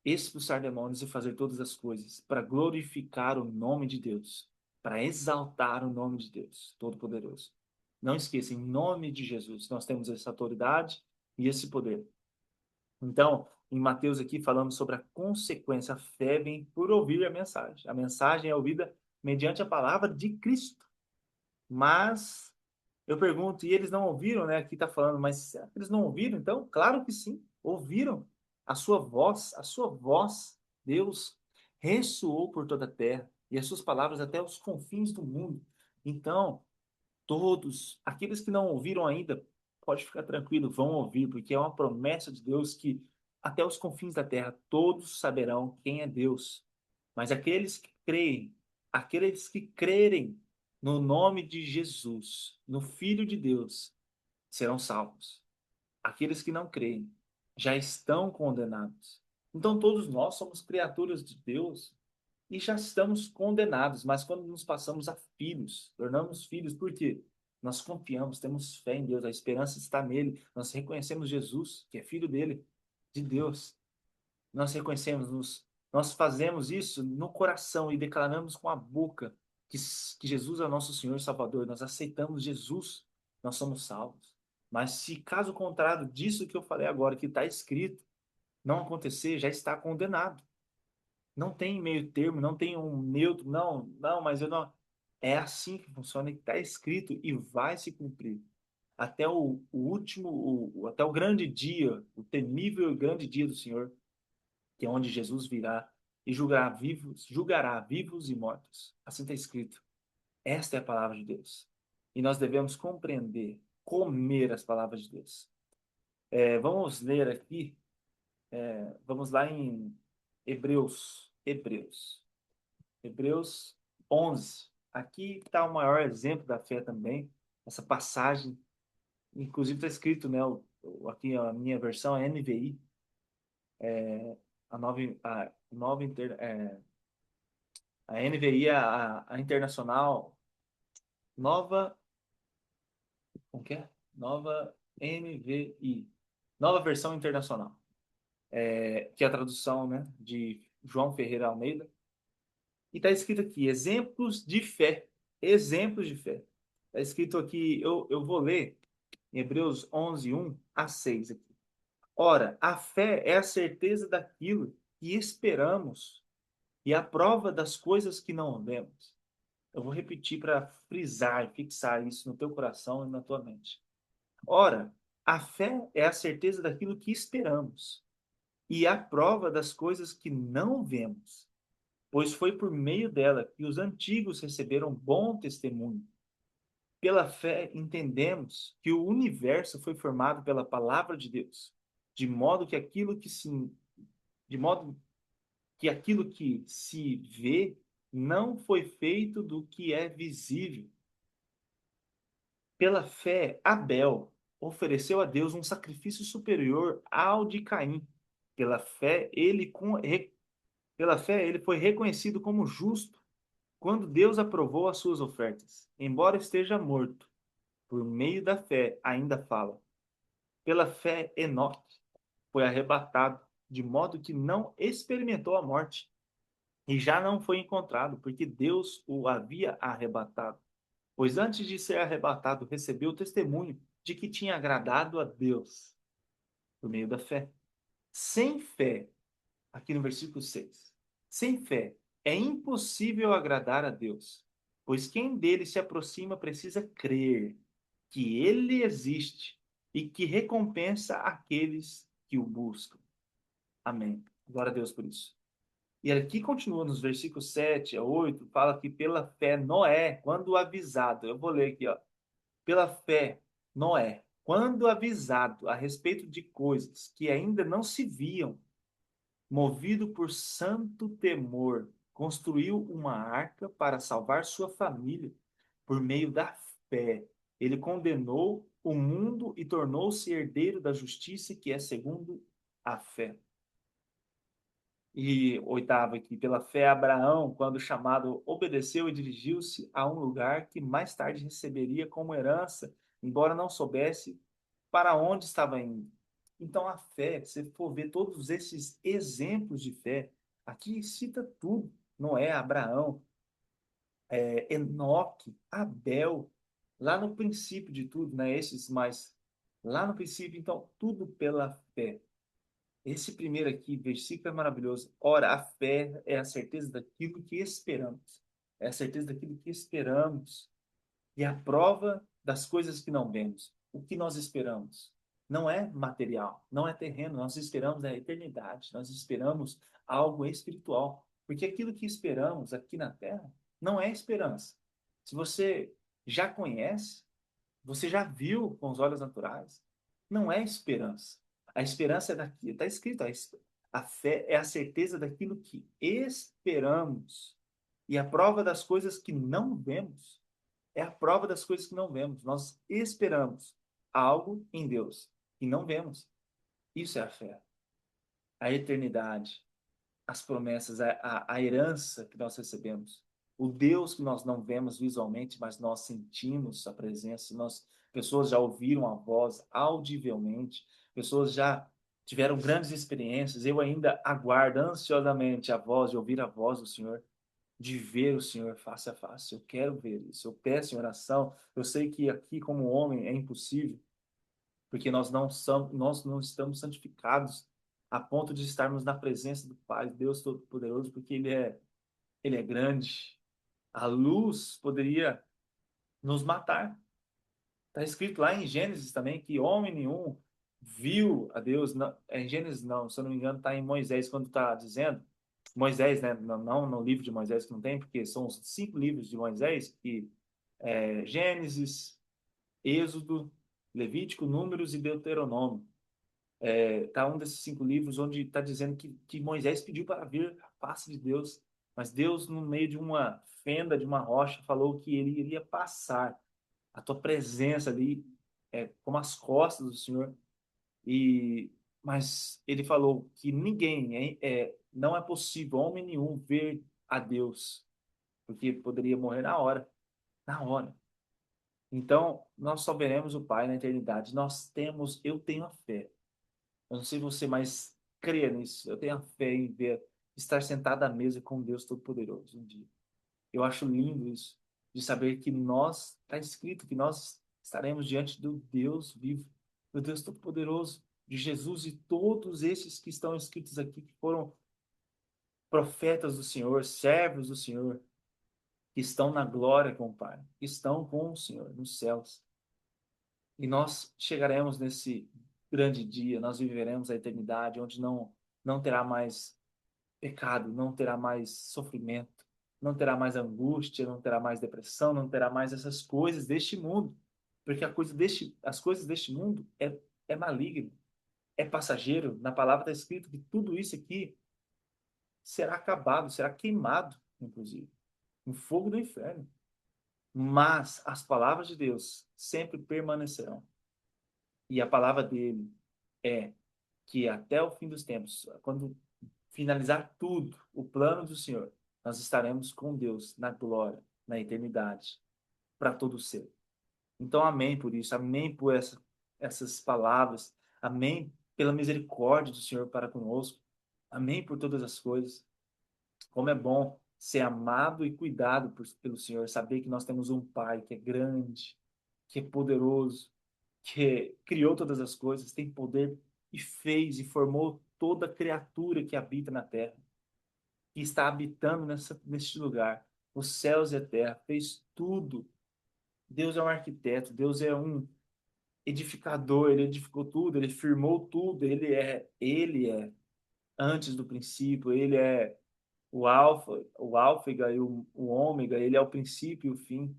expulsar demônios e fazer todas as coisas para glorificar o nome de Deus, para exaltar o nome de Deus Todo-Poderoso. Não esqueça, em nome de Jesus, nós temos essa autoridade e esse poder. Então, em Mateus aqui falamos sobre a consequência, a fé vem por ouvir a mensagem. A mensagem é ouvida mediante a palavra de Cristo. Mas eu pergunto, e eles não ouviram, né? Aqui está falando, mas será que eles não ouviram? Então, claro que sim, ouviram a sua voz, Deus, ressoou por toda a terra, e as suas palavras até os confins do mundo. Então, todos, aqueles que não ouviram ainda, pode ficar tranquilo, vão ouvir, porque é uma promessa de Deus que até os confins da terra todos saberão quem é Deus. Mas aqueles que crerem no nome de Jesus, no Filho de Deus, serão salvos. Aqueles que não creem já estão condenados. Então todos nós somos criaturas de Deus e já estamos condenados, mas quando nos passamos a filhos, tornamos filhos, por quê? Nós confiamos, temos fé em Deus, a esperança está nele, nós reconhecemos Jesus, que é filho dele, de Deus. Nós reconhecemos, nós fazemos isso no coração e declaramos com a boca que Jesus é o nosso Senhor e Salvador. Nós aceitamos Jesus, nós somos salvos. Mas se caso contrário disso que eu falei agora, que está escrito, não acontecer, já está condenado. Não tem meio termo, não tem um neutro, não, mas eu não. É assim que funciona, que está escrito e vai se cumprir. Até o último, até o grande dia, o temível e grande dia do Senhor, que é onde Jesus virá e julgará vivos e mortos. Assim está escrito. Esta é a palavra de Deus. E nós devemos compreender, comer as palavras de Deus. Vamos ler aqui, vamos lá em Hebreus 11. Aqui está o maior exemplo da fé também, essa passagem. Inclusive está escrito, né, aqui a minha versão é NVI, a nova a NVI, a internacional, nova, como que é? Nova NVI, nova versão internacional, que é a tradução, né, de João Ferreira Almeida. E está escrito aqui, exemplos de fé. Exemplos de fé. Está escrito aqui, eu vou ler em Hebreus 11, 1 a 6 aqui. Ora, a fé é a certeza daquilo que esperamos e a prova das coisas que não vemos. Eu vou repetir para frisar, fixar isso no teu coração e na tua mente. Ora, a fé é a certeza daquilo que esperamos e a prova das coisas que não vemos, pois foi por meio dela que os antigos receberam bom testemunho. Pela fé entendemos que o universo foi formado pela palavra de Deus, de modo que de modo que aquilo que se vê não foi feito do que é visível. Pela fé, Abel ofereceu a Deus um sacrifício superior ao de Caim. Pela fé, pela fé, ele foi reconhecido como justo quando Deus aprovou as suas ofertas. Embora esteja morto, por meio da fé ainda fala. Pela fé, Enoque foi arrebatado, de modo que não experimentou a morte, e já não foi encontrado, porque Deus o havia arrebatado. Pois antes de ser arrebatado, recebeu o testemunho de que tinha agradado a Deus, por meio da fé. Sem fé, aqui no versículo 6, sem fé é impossível agradar a Deus, pois quem dele se aproxima precisa crer que ele existe e que recompensa aqueles que o buscam. Amém. Glória a Deus por isso. E aqui continua nos versículos 7 a 8, fala que pela fé Noé, quando avisado, eu vou ler aqui, ó. Pela fé Noé, quando avisado a respeito de coisas que ainda não se viam, movido por santo temor, construiu uma arca para salvar sua família por meio da fé. Ele condenou o mundo e tornou-se herdeiro da justiça que é segundo a fé. E oitavo aqui, pela fé, Abraão, quando chamado, obedeceu e dirigiu-se a um lugar que mais tarde receberia como herança, embora não soubesse para onde estava indo. Então, a fé, se você for ver todos esses exemplos de fé, aqui cita tudo. Noé, Abraão, Enoque, Abel, lá no princípio de tudo, né? Esses mais lá no princípio, então, tudo pela fé. Esse primeiro aqui, versículo é maravilhoso. Ora, a fé é a certeza daquilo que esperamos. É a certeza daquilo que esperamos. E a prova das coisas que não vemos. O que nós esperamos? Não é material, não é terreno. Nós esperamos a eternidade. Nós esperamos algo espiritual. Porque aquilo que esperamos aqui na terra não é esperança. Se você já conhece, você já viu com os olhos naturais, não é esperança. A esperança é daquilo, está escrito, a fé é a certeza daquilo que esperamos. E a prova das coisas que não vemos é a prova das coisas que não vemos. Nós esperamos algo em Deus que não vemos. Isso é a fé. A eternidade, as promessas, a herança que nós recebemos, o Deus que nós não vemos visualmente, mas nós sentimos a presença, pessoas já ouviram a voz audivelmente, pessoas já tiveram grandes experiências, eu ainda aguardo ansiosamente a voz, de ouvir a voz do Senhor, de ver o Senhor face a face, eu quero ver isso, eu peço em oração, eu sei que aqui como homem é impossível, porque nós não estamos santificados a ponto de estarmos na presença do Pai, Deus Todo-Poderoso, porque ele é grande. A luz poderia nos matar. Está escrito lá em Gênesis também que homem nenhum viu a Deus. Não, em Gênesis não, se eu não me engano, está em Moisés quando está dizendo. Moisés, né? Não no livro de Moisés que não tem, porque são os 5 livros de Moisés, que Gênesis, Êxodo, Levítico, Números e Deuteronômio. Tá um desses 5 livros onde está dizendo que Moisés pediu para ver a face de Deus, mas Deus, no meio de uma fenda, de uma rocha, falou que ele iria passar a tua presença ali, como as costas do Senhor, e mas ele falou que ninguém, não é possível, homem nenhum, ver a Deus, porque poderia morrer na hora, na hora. Então, nós só veremos o Pai na eternidade. Eu tenho a fé. Eu não sei você, mas creia nisso. Eu tenho a fé em ver, estar sentado à mesa com Deus Todo-Poderoso um dia. Eu acho lindo isso, de saber que está escrito que nós estaremos diante do Deus vivo, do Deus Todo-Poderoso, de Jesus e todos esses que estão escritos aqui, que foram profetas do Senhor, servos do Senhor, que estão na glória com o Pai, que estão com o Senhor nos céus. E nós chegaremos nesse grande dia, nós viveremos a eternidade, onde não terá mais pecado, não terá mais sofrimento, não terá mais angústia, não terá mais depressão, não terá mais essas coisas deste mundo. Porque as coisas deste mundo é maligno, é passageiro. Na palavra está escrito que tudo isso aqui será acabado, será queimado, inclusive, no fogo do inferno. Mas as palavras de Deus sempre permanecerão. E a palavra dele é que até o fim dos tempos, quando finalizar tudo, o plano do Senhor, nós estaremos com Deus na glória, na eternidade, para todo ser. Então, amém por isso, amém por essas palavras, Amém pela misericórdia do Senhor para conosco. Amém por todas as coisas. Como é bom ser amado e cuidado pelo Senhor, saber que nós temos um Pai que é grande, que é poderoso, que criou todas as coisas, tem poder e fez e formou toda criatura que habita na terra, que está habitando neste lugar, os céus e a terra, fez tudo. Deus é um arquiteto, Deus é um edificador, ele edificou tudo, ele firmou tudo, ele é antes do princípio, ele é o alfa e o ômega, ele é o princípio e o fim.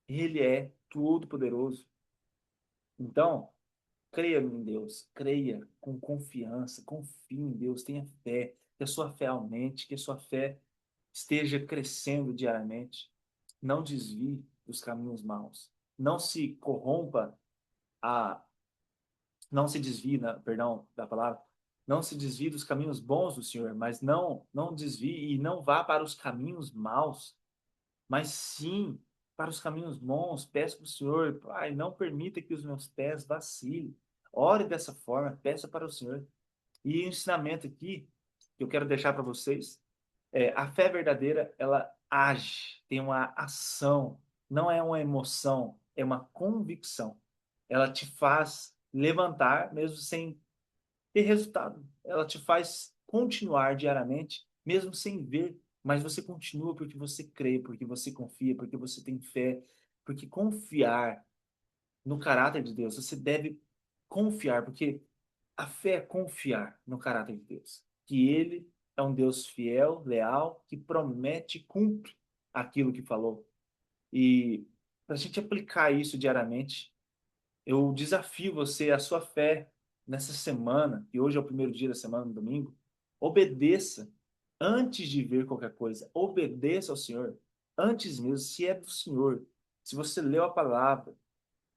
Ele é todo poderoso. Então, creia em Deus, creia com confiança, confie em Deus, tenha fé, que a sua fé aumente, que a sua fé esteja crescendo diariamente. Não desvie dos caminhos maus. Não se corrompa a não se desvie, perdão da palavra, não se desvie dos caminhos bons do Senhor, mas não desvie e não vá para os caminhos maus, mas sim para os caminhos bons. Peça para o Senhor, Pai, não permita que os meus pés vacilem. Ore dessa forma, peça para o Senhor. E o ensinamento aqui que eu quero deixar para vocês a fé verdadeira, ela age, tem uma ação, não é uma emoção, é uma convicção. Ela te faz levantar mesmo sem ter resultado. Ela te faz continuar diariamente, mesmo sem ver, mas você continua porque você crê, porque você confia, porque você tem fé, porque confiar no caráter de Deus, você deve confiar, porque a fé é confiar no caráter de Deus, que Ele é um Deus fiel, leal, que promete e cumpre aquilo que falou. E para a gente aplicar isso diariamente, eu desafio você, a sua fé nessa semana, e hoje é o primeiro dia da semana, no domingo, obedeça antes de ver qualquer coisa. Obedeça ao Senhor antes mesmo, se é do Senhor. Se você leu a palavra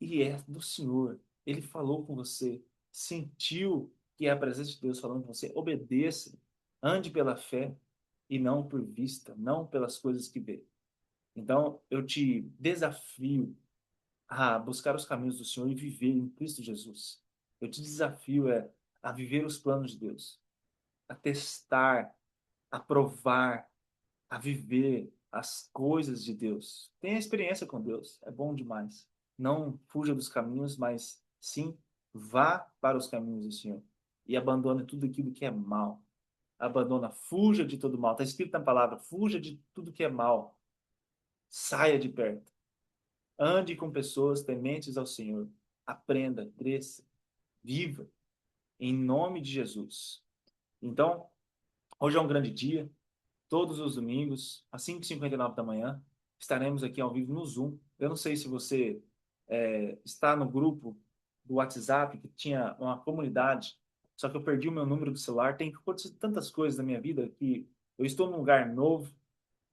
e é do Senhor, Ele falou com você, sentiu que é a presença de Deus falando com você, obedeça, ande pela fé e não por vista, não pelas coisas que vê. Então, eu te desafio a buscar os caminhos do Senhor e viver em Cristo Jesus. Eu te desafio a viver os planos de Deus, a testar, a provar, a viver as coisas de Deus. Tenha experiência com Deus, é bom demais. Não fuja dos caminhos, mas sim vá para os caminhos do Senhor e abandone tudo aquilo que é mal. Abandona, fuja de todo mal. Está escrito na palavra, fuja de tudo que é mal. Saia de perto. Ande com pessoas tementes ao Senhor. Aprenda, cresça, viva, em nome de Jesus. Então, hoje é um grande dia. Todos os domingos, às 5h59 da manhã, estaremos aqui ao vivo no Zoom. Eu não sei se você está no grupo do WhatsApp, que tinha uma comunidade, só que eu perdi o meu número do celular. Tem acontecido tantas coisas na minha vida que eu estou num lugar novo,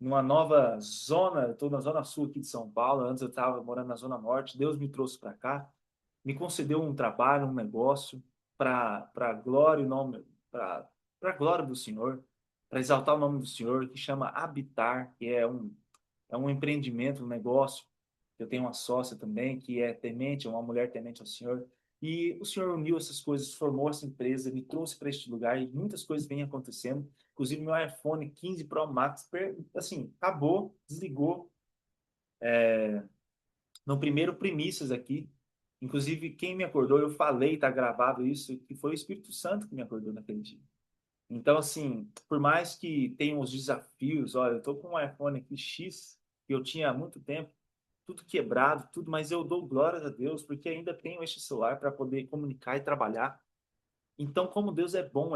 numa nova zona. Eu estou na zona sul aqui de São Paulo. Antes eu estava morando na zona norte. Deus me trouxe para cá, me concedeu um trabalho, um negócio para glória e nome, para glória do Senhor, para exaltar o nome do Senhor, que chama Habitar, que é um empreendimento, um negócio. Eu tenho uma sócia também que é temente, é uma mulher temente ao Senhor. E o Senhor uniu essas coisas, formou essa empresa, me trouxe para este lugar e muitas coisas vêm acontecendo. Inclusive meu iPhone 15 Pro Max, assim, acabou, desligou no primeiro Primícias aqui. Inclusive, quem me acordou, eu falei, tá gravado isso, que foi o Espírito Santo que me acordou naquele dia. Então, assim, por mais que tenham os desafios, olha, eu tô com um iPhone aqui X, que eu tinha há muito tempo, tudo quebrado, tudo, mas eu dou glórias a Deus, porque ainda tenho este celular para poder comunicar e trabalhar. Então, como Deus é bom,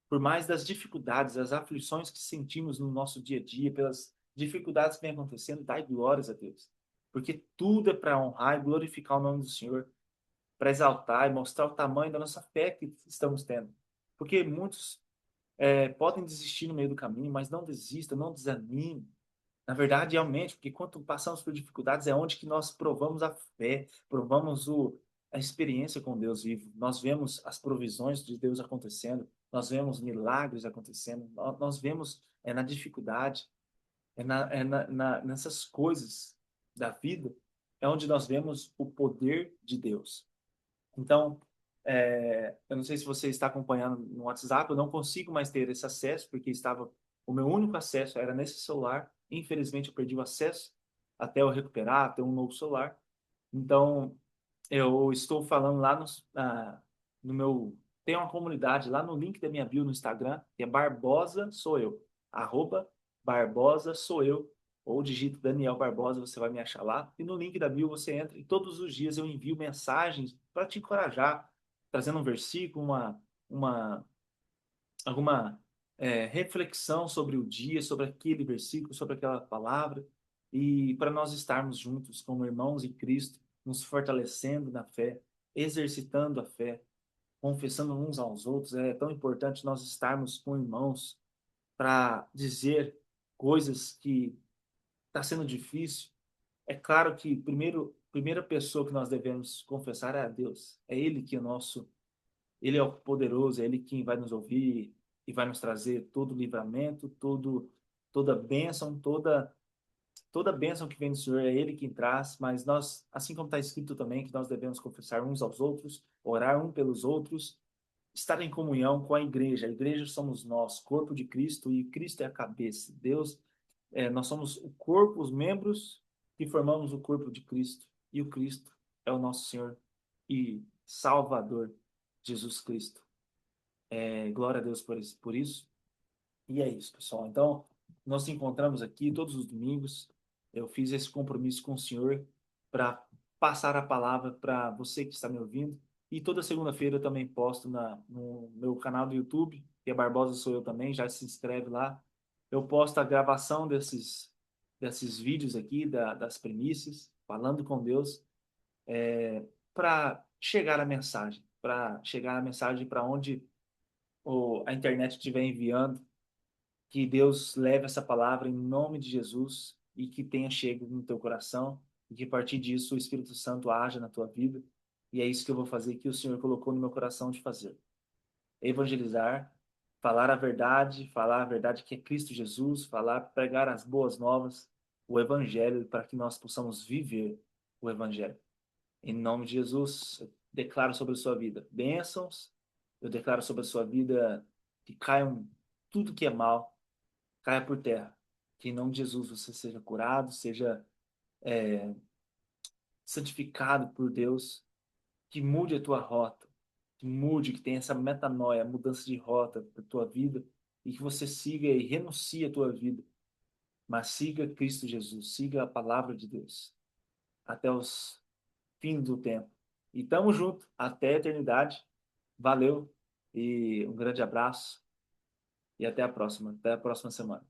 por mais das dificuldades, as aflições que sentimos no nosso dia a dia, pelas dificuldades que vem acontecendo, dai glórias a Deus. Porque tudo é para honrar e glorificar o nome do Senhor, para exaltar e mostrar o tamanho da nossa fé que estamos tendo. Porque muitos podem desistir no meio do caminho, mas não desista, não desanime. Na verdade, realmente, porque quando passamos por dificuldades é onde que nós provamos a fé, provamos a experiência com Deus vivo. Nós vemos as provisões de Deus acontecendo, nós vemos milagres acontecendo, nós vemos na dificuldade, nessas coisas da vida, é onde nós vemos o poder de Deus. Então, Eu não sei se você está acompanhando no WhatsApp, eu não consigo mais ter esse acesso, porque o meu único acesso era nesse celular. Infelizmente, eu perdi o acesso até eu recuperar, ter um novo celular. Então, eu estou falando lá no meu. Tem uma comunidade lá no link da minha bio no Instagram, que é Barbosa Sou Eu. @Barbosa Sou Eu. Ou digito Daniel Barbosa, você vai me achar lá. E no link da bio você entra e todos os dias eu envio mensagens para te encorajar, trazendo um versículo, uma, alguma reflexão sobre o dia, sobre aquele versículo, sobre aquela palavra. E para nós estarmos juntos como irmãos em Cristo, nos fortalecendo na fé, exercitando a fé, confessando uns aos outros. É tão importante nós estarmos com irmãos para dizer coisas que está sendo difícil. É claro que primeira pessoa que nós devemos confessar é a Deus. É Ele que é nosso, Ele é o poderoso, é Ele quem vai nos ouvir e vai nos trazer todo livramento, toda bênção, toda bênção que vem do Senhor é Ele quem traz, mas nós, assim como está escrito também, que nós devemos confessar uns aos outros, orar um pelos outros, estar em comunhão com a igreja. A igreja somos nós, corpo de Cristo, e Cristo é a cabeça. Deus, nós somos o corpo, os membros que formamos o corpo de Cristo, e o Cristo é o nosso Senhor e Salvador, Jesus Cristo. Glória a Deus por isso. E é isso, pessoal. Então, nós nos encontramos aqui todos os domingos. Eu fiz esse compromisso com o Senhor para passar a palavra para você que está me ouvindo. E toda segunda-feira eu também posto no meu canal do YouTube, que é Barbosa Sou Eu também, já se inscreve lá. Eu posto a gravação desses vídeos aqui, das premissas, falando com Deus, para chegar a mensagem para onde a internet estiver enviando, que Deus leve essa palavra em nome de Jesus e que tenha chego no teu coração e que a partir disso o Espírito Santo haja na tua vida. E é isso que eu vou fazer, que o Senhor colocou no meu coração de fazer. Evangelizar, falar a verdade que é Cristo Jesus, pregar as boas novas, o Evangelho, para que nós possamos viver o Evangelho. Em nome de Jesus, eu declaro sobre a sua vida bênçãos, eu declaro sobre a sua vida que caiam tudo que é mal, caia por terra. Que em nome de Jesus você seja curado, seja santificado por Deus, que mude a tua rota, que tenha essa metanoia, mudança de rota para tua vida e que você siga e renuncie a tua vida, mas siga Cristo Jesus, siga a palavra de Deus até os fins do tempo. E tamo junto, até a eternidade. Valeu e um grande abraço e até a próxima semana.